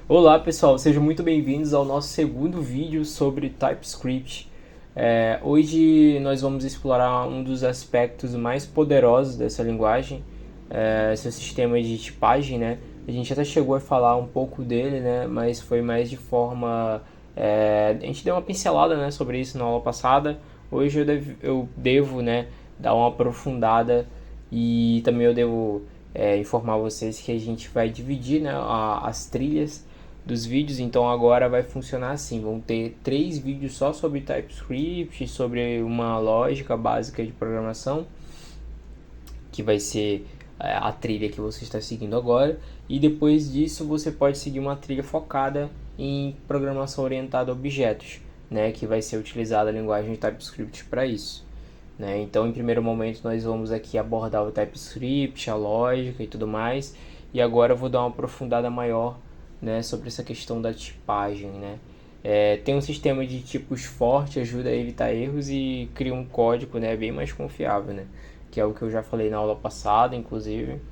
Olá pessoal, sejam muito bem-vindos ao nosso segundo vídeo sobre TypeScript. Hoje nós vamos explorar um dos aspectos mais poderosos dessa linguagem, seu sistema de tipagem, né? A gente até chegou a falar um pouco dele, né? Mas foi mais de forma... a gente deu uma pincelada, né, sobre isso na aula passada. Hoje eu devo, né, dar uma aprofundada e também eu devo informar vocês que a gente vai dividir, né, as trilhas dos vídeos. Então agora vai funcionar assim, vão ter 3 vídeos só sobre TypeScript, sobre uma lógica básica de programação, que vai ser a trilha que você está seguindo agora, e depois disso você pode seguir uma trilha focada em programação orientada a objetos, né, que vai ser utilizada a linguagem de TypeScript para isso. Né? Então, em primeiro momento, nós vamos aqui abordar o TypeScript, a lógica e tudo mais, e agora eu vou dar uma aprofundada maior, né, sobre essa questão da tipagem. Né? Tem um sistema de tipos forte, ajuda a evitar erros e cria um código, né, bem mais confiável, né? Que é o que eu já falei na aula passada, inclusive,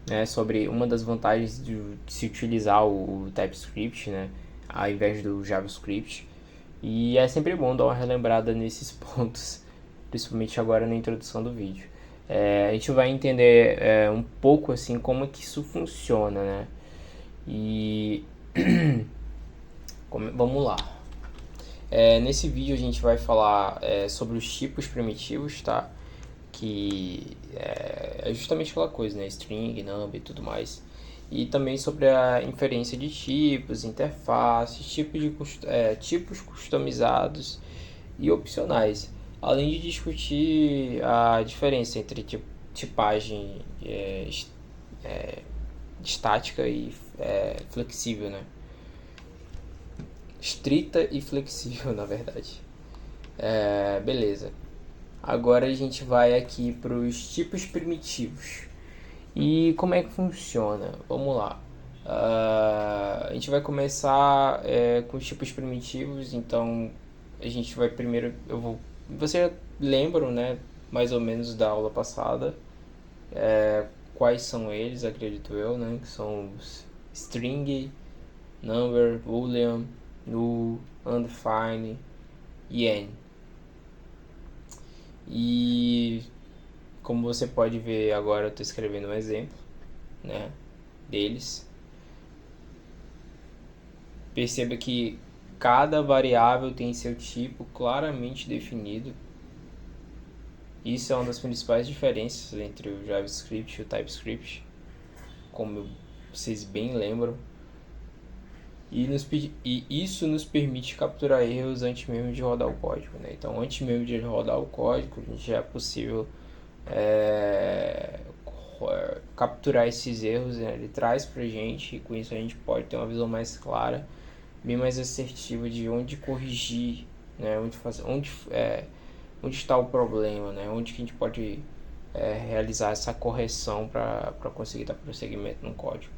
né, sobre uma das vantagens de se utilizar o TypeScript, né, ao invés do JavaScript. E é sempre bom dar uma relembrada nesses pontos, principalmente agora na introdução do vídeo. A gente vai entender um pouco assim como é que isso funciona, né? E vamos lá. Nesse vídeo a gente vai falar sobre os tipos primitivos, tá? Que é justamente aquela coisa, né? String, number e tudo mais. E também sobre a inferência de tipos, interfaces, tipos customizados e opcionais. Além de discutir a diferença entre tipagem estática e flexível, né? Estrita e flexível, na verdade. Beleza. Agora a gente vai aqui para os tipos primitivos. E como é que funciona? Vamos lá. A gente vai começar com os tipos primitivos. Então a gente vai primeiro. Você lembram, né? Mais ou menos da aula passada. Quais são eles, acredito eu, né? Que são os string, number, boolean, null, undefined e n. E como você pode ver agora, eu estou escrevendo um exemplo, né, deles. Perceba que cada variável tem seu tipo claramente definido. Isso é uma das principais diferenças entre o JavaScript e o TypeScript, como vocês bem lembram. E isso nos permite capturar erros antes mesmo de rodar o código, né? Então, antes mesmo de rodar o código, a gente já é possível capturar esses erros, né? Ele traz pra gente, e com isso a gente pode ter uma visão mais clara, bem mais assertiva de onde corrigir, né? Onde está o problema, né? Onde que a gente pode realizar essa correção para conseguir dar prosseguimento no código.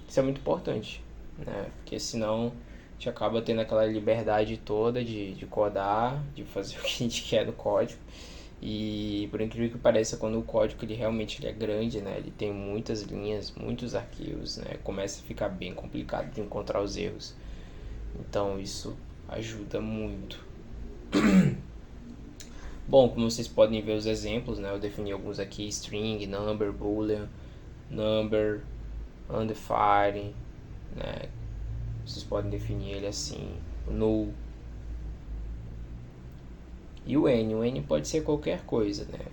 Isso é muito importante, né? Porque senão a gente acaba tendo aquela liberdade toda de codar, de fazer o que a gente quer no código. E por incrível que pareça, quando o código ele realmente ele é grande, né? Ele tem muitas linhas, muitos arquivos, né? Começa a ficar bem complicado de encontrar os erros. Então isso ajuda muito. Bom, como vocês podem ver os exemplos, né? Eu defini alguns aqui: string, number, boolean, number, undefined, né? Vocês podem definir ele assim, null. E o n pode ser qualquer coisa, né?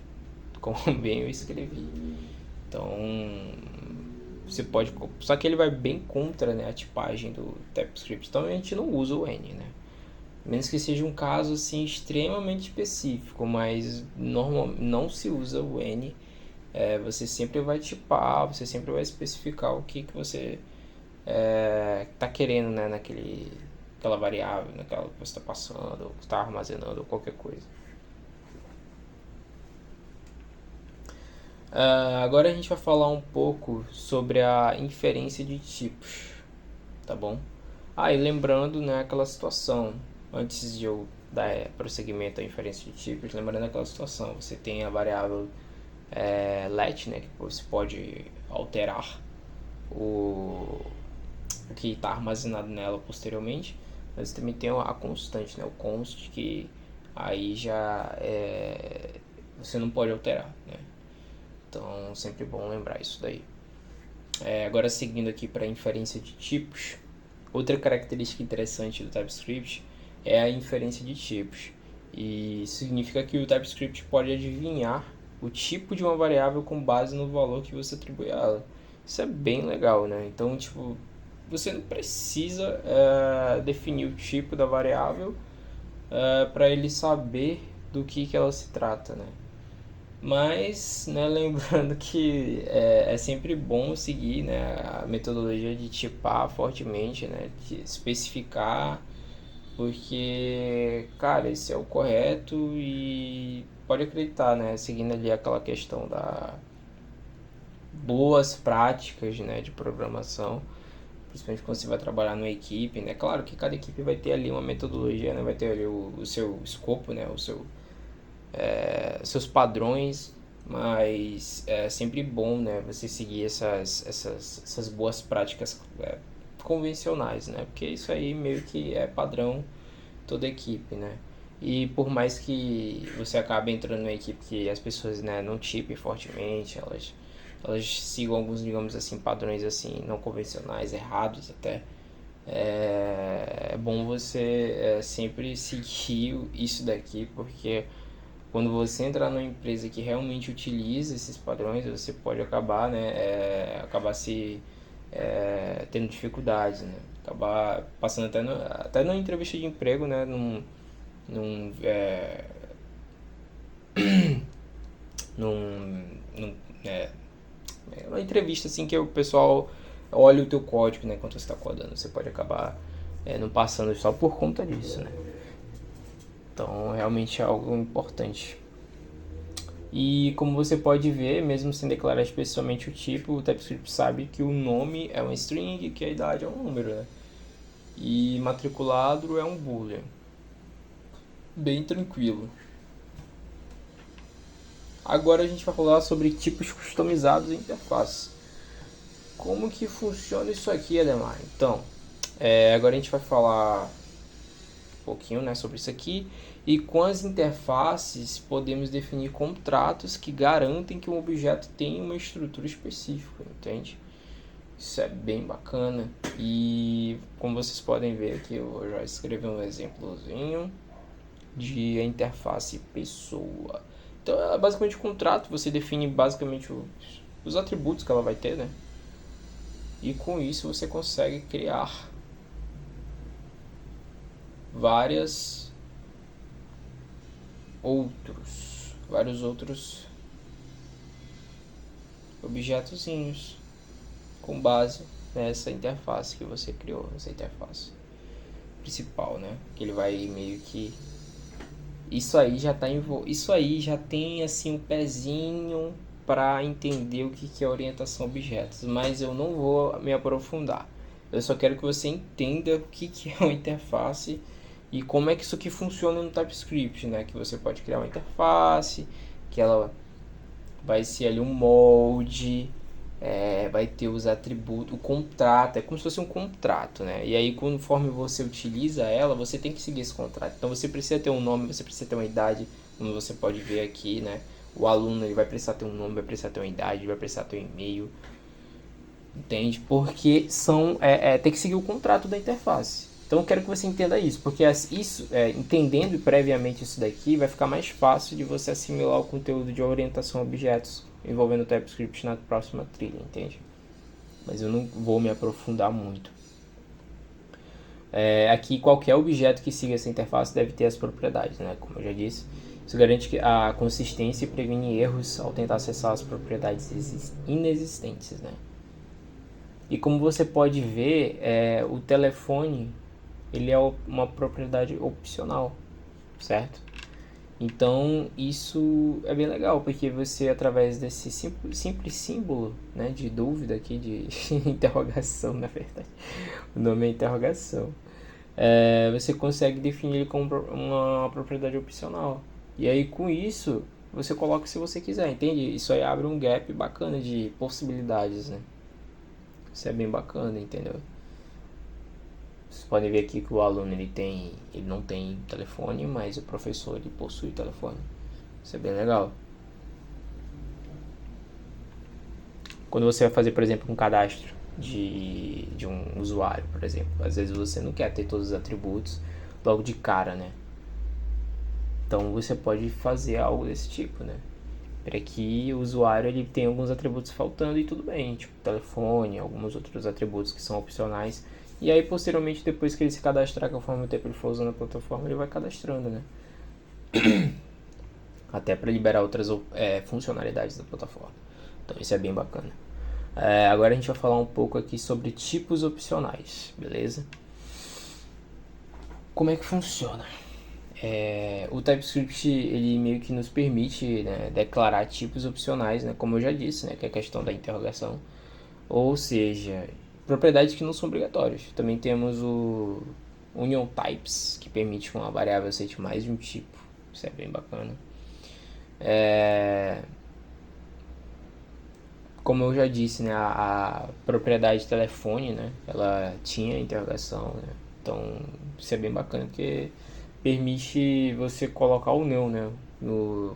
Como bem eu escrevi. Então, você pode... Só que ele vai bem contra, né, a tipagem do TypeScript. Então a gente não usa o n, né? Menos que seja um caso assim extremamente específico, mas não se usa o n. Você sempre vai tipar, você sempre vai especificar o que você está querendo, né, aquela variável, naquela que você está passando, ou que está armazenando, ou qualquer coisa. Agora a gente vai falar um pouco sobre a inferência de tipos, tá bom? E lembrando, né, aquela situação, antes de eu dar prosseguimento à inferência de tipos, lembrando aquela situação, você tem a variável let, né, que você pode alterar o que que está armazenado nela posteriormente, mas também tem a constante, né? O const, que aí já você não pode alterar, né? Então sempre bom lembrar isso daí. Agora seguindo aqui para a inferência de tipos, outra característica interessante do TypeScript é a inferência de tipos. E significa que o TypeScript pode adivinhar o tipo de uma variável com base no valor que você atribui a ela. Isso é bem legal, né? Então, tipo, você não precisa definir o tipo da variável para ele saber do que ela se trata, né? Mas, né, lembrando que é sempre bom seguir, né, a metodologia de tipar fortemente, né, de especificar, porque, cara, esse é o correto e pode acreditar, né, seguindo ali aquela questão da boas práticas, né, de programação, principalmente quando você vai trabalhar numa equipe, né, claro que cada equipe vai ter ali uma metodologia, né, vai ter ali o seu escopo, né, seus padrões, mas é sempre bom, né, você seguir essas boas práticas convencionais, né, porque isso aí meio que é padrão toda equipe, né. E por mais que você acabe entrando numa equipe que as pessoas, né, não tipem fortemente, elas sigam alguns, digamos assim, padrões assim não convencionais, errados até, é bom você sempre seguir isso daqui, porque quando você entrar numa empresa que realmente utiliza esses padrões, você pode acabar, né, tendo dificuldades, né, acabar passando até na entrevista de emprego, né, num, é, num uma entrevista assim que o pessoal olha o teu código, né, quando você está codando, você pode acabar não passando só por conta disso, né. Então realmente é algo importante. E como você pode ver, mesmo sem declarar especificamente o tipo, o TypeScript sabe que o nome é uma string e que a idade é um número, né? E matriculado é um boolean. Bem tranquilo. Agora a gente vai falar sobre tipos customizados em interface. Como que funciona isso aqui, Ademar? Então, agora a gente vai falar pouquinho, né, sobre isso aqui. E com as interfaces podemos definir contratos que garantem que um objeto tenha uma estrutura específica, entende? Isso é bem bacana. E como vocês podem ver aqui, eu já escrevi um exemplozinho de interface pessoa. Então é basicamente um contrato, você define basicamente os atributos que ela vai ter, né? E com isso você consegue criar vários outros objetozinhos com base nessa interface que você criou, essa interface principal, né? Que ele vai meio que isso aí já tem assim um pezinho para entender o que é orientação a objetos, mas eu não vou me aprofundar. Eu só quero que você entenda o que é uma interface e como é que isso aqui funciona no TypeScript, né? Que você pode criar uma interface, que ela vai ser ali um molde, vai ter os atributos, o contrato, é como se fosse um contrato, né? E aí conforme você utiliza ela, você tem que seguir esse contrato. Então você precisa ter um nome, você precisa ter uma idade, como você pode ver aqui, né? O aluno ele vai precisar ter um nome, vai precisar ter uma idade, vai precisar ter um e-mail, entende? Porque tem que seguir o contrato da interface. Então eu quero que você entenda isso, porque entendendo previamente isso daqui, vai ficar mais fácil de você assimilar o conteúdo de orientação a objetos envolvendo TypeScript na próxima trilha, entende? Mas eu não vou me aprofundar muito. Aqui qualquer objeto que siga essa interface deve ter as propriedades, né? Como eu já disse, isso garante a consistência e previne erros ao tentar acessar as propriedades inexistentes, né? E como você pode ver, o telefone ele é uma propriedade opcional, certo? Então isso é bem legal, porque você através desse simples símbolo, né, de dúvida aqui, de interrogação, na verdade, o nome é interrogação, você consegue definir ele como uma propriedade opcional. E aí com isso você coloca se você quiser, entende? Isso aí abre um gap bacana de possibilidades, né? Isso é bem bacana, entendeu? Vocês podem ver aqui que o aluno ele não tem telefone, mas o professor ele possui telefone. Isso é bem legal. Quando você vai fazer, por exemplo, um cadastro de um usuário, por exemplo, às vezes você não quer ter todos os atributos logo de cara, né? Então você pode fazer algo desse tipo, né? Para que o usuário ele tenha alguns atributos faltando e tudo bem, tipo telefone, alguns outros atributos que são opcionais. E aí posteriormente, depois que ele se cadastrar, conforme o tempo ele for usando a plataforma, ele vai cadastrando, né? Até para liberar outras funcionalidades da plataforma. Então isso é bem bacana. Agora a gente vai falar um pouco aqui sobre tipos opcionais, beleza? Como é que funciona? O TypeScript ele meio que nos permite, né, declarar tipos opcionais, né, como eu já disse, né, que é a questão da interrogação, ou seja, propriedades que não são obrigatórias. Também temos o Union Types, que permite que uma variável aceite mais de um tipo. Isso é bem bacana. Como eu já disse, né, a propriedade telefone, né, ela tinha interrogação, né, então isso é bem bacana porque permite você colocar o não, né,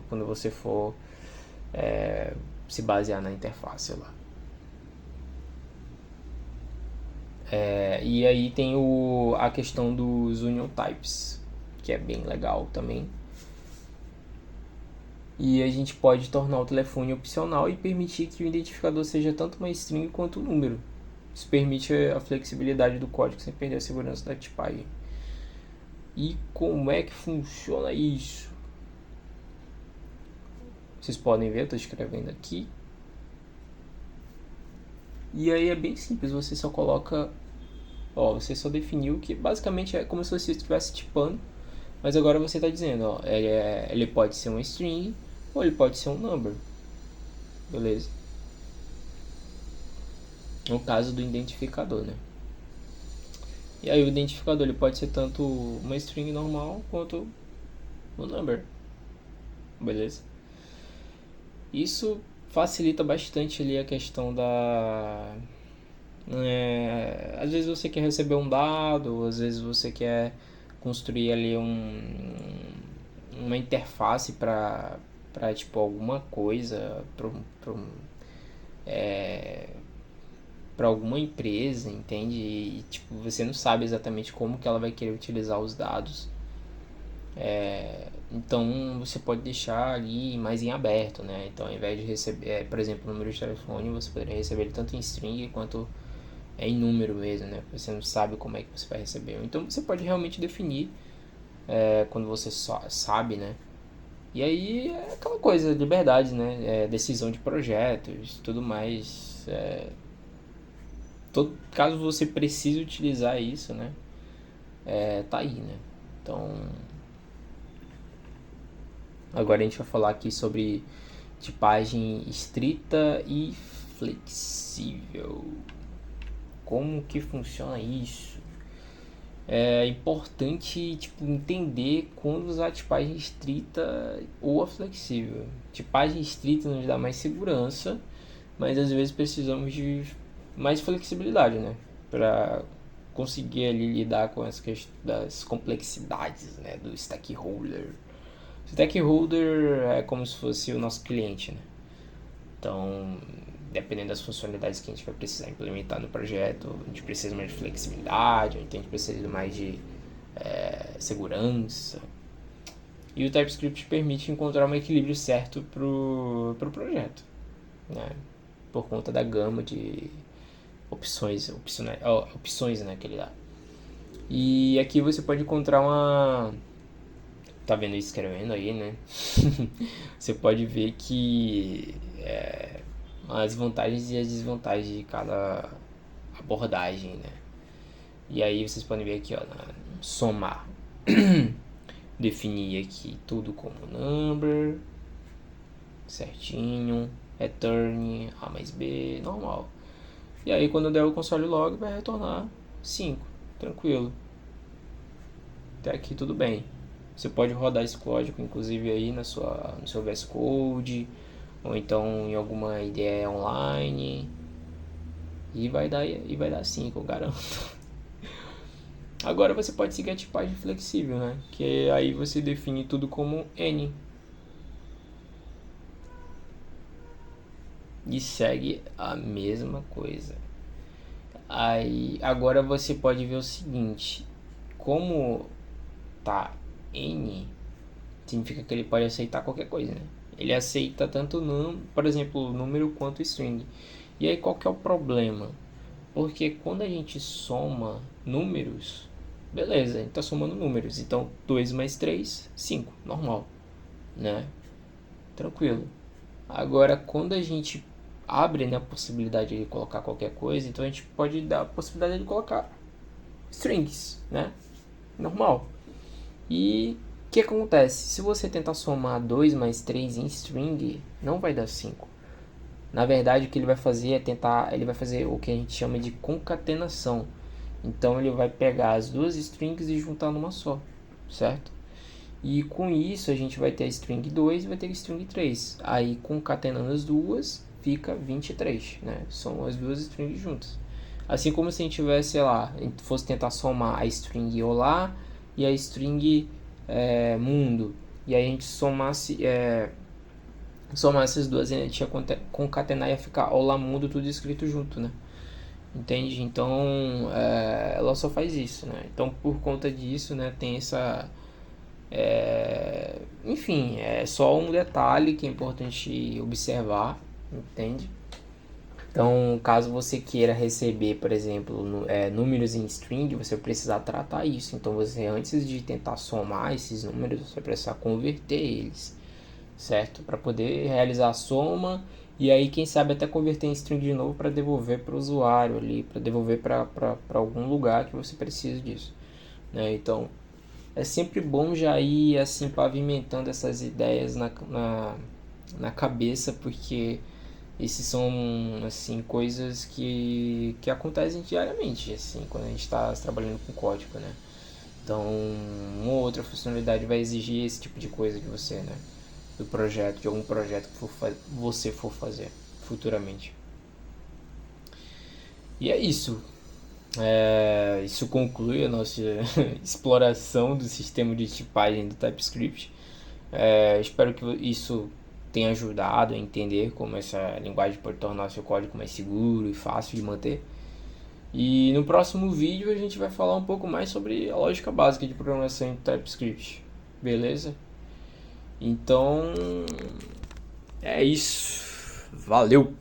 quando você for se basear na interface lá. E aí tem a questão dos union types, que é bem legal também. E a gente pode tornar o telefone opcional e permitir que o identificador seja tanto uma string quanto um número. Isso permite a flexibilidade do código sem perder a segurança da tipagem. E como é que funciona isso? Vocês podem ver, eu estou escrevendo aqui. E aí é bem simples, você só coloca... você só definiu que basicamente é como se você estivesse tipando. Mas agora você está dizendo, ele pode ser um string ou ele pode ser um number. Beleza? No caso do identificador, né? E aí o identificador ele pode ser tanto uma string normal quanto um number. Beleza? Isso facilita bastante ali a questão da... às vezes você quer receber um dado, às vezes você quer construir ali uma interface para tipo alguma coisa, para alguma empresa, entende? E tipo, você não sabe exatamente como que ela vai querer utilizar os dados. Então você pode deixar ali mais em aberto, né? Então ao invés de receber, por exemplo, o número de telefone, você poderia receber ele tanto em string quanto em número mesmo, né? Você não sabe como é que você vai receber. Então você pode realmente definir quando você só sabe, né? E aí é aquela coisa, liberdade, né? Decisão de projetos, tudo mais. Caso você precise utilizar isso, né? Tá aí, né? Então, agora a gente vai falar aqui sobre tipagem estrita e flexível. Como que funciona isso? É importante tipo, entender quando usar a tipagem estrita ou a flexível. Tipagem estrita nos dá mais segurança, mas às vezes precisamos de mais flexibilidade, né? Para conseguir ali lidar com as das complexidades, né? Do stakeholder. O stakeholder é como se fosse o nosso cliente, né? Então, dependendo das funcionalidades que a gente vai precisar implementar no projeto, a gente precisa mais de flexibilidade, então a gente precisa mais de segurança. E o TypeScript permite encontrar um equilíbrio certo pro projeto, né? Por conta da gama de opções, né, que ele dá. E aqui você pode encontrar uma... Tá vendo isso escrevendo aí, né? Você pode ver que as vantagens e as desvantagens de cada abordagem, né? E aí vocês podem ver aqui, ó, somar. Definir aqui tudo como number, certinho, return A mais B, normal. E aí quando der o console log vai retornar 5, tranquilo. Até aqui tudo bem. Você pode rodar esse código, inclusive aí no seu VS Code, ou então em alguma IDE online, e vai dar 5, eu garanto. Agora você pode seguir a tipagem flexível, né? Que aí você define tudo como N. E segue a mesma coisa. Aí agora você pode ver o seguinte, como tá N, significa que ele pode aceitar qualquer coisa, né? Ele aceita tanto, por exemplo, número quanto string. E aí qual que é o problema? Porque quando a gente soma números, beleza, a gente tá somando números. Então 2 mais 3, 5, normal, né? Tranquilo. Agora, quando a gente abre, né, a possibilidade de colocar qualquer coisa, então a gente pode dar a possibilidade de colocar strings, né? Normal. E o que acontece? Se você tentar somar 2 mais 3 em string, não vai dar 5. Na verdade, o que ele vai fazer é ele vai fazer o que a gente chama de concatenação. Então ele vai pegar as duas strings e juntar numa só, certo? E com isso a gente vai ter a string 2 e vai ter a string 3. Aí concatenando as duas, fica 23, né? São as duas strings juntas. Assim como se a gente tivesse, sei lá, a gente fosse tentar somar a string olá e a string mundo. E aí a gente somasse essas duas, a gente ia concatenar e ia ficar olá mundo tudo escrito junto, né? Entende? Então ela só faz isso, né? Então por conta disso, né, tem essa... enfim, é só um detalhe que é importante observar, entende? Então, caso você queira receber, por exemplo, números em string, você vai precisar tratar isso. Então, você antes de tentar somar esses números, você vai precisar converter eles, certo? Para poder realizar a soma e aí, quem sabe, até converter em string de novo para devolver para o usuário ali, para devolver para algum lugar que você precise disso, né? Então, é sempre bom já ir assim pavimentando essas ideias na cabeça, porque esses são assim coisas que acontecem diariamente, assim, quando a gente está trabalhando com código, né? Então, uma ou outra funcionalidade vai exigir esse tipo de coisa de você, né? Do projeto, de algum projeto que você for fazer futuramente. E é isso. Isso conclui a nossa exploração do sistema de tipagem do TypeScript. Espero que isso tenha ajudado a entender como essa linguagem pode tornar seu código mais seguro e fácil de manter. E no próximo vídeo a gente vai falar um pouco mais sobre a lógica básica de programação em TypeScript. Beleza? Então é isso. Valeu!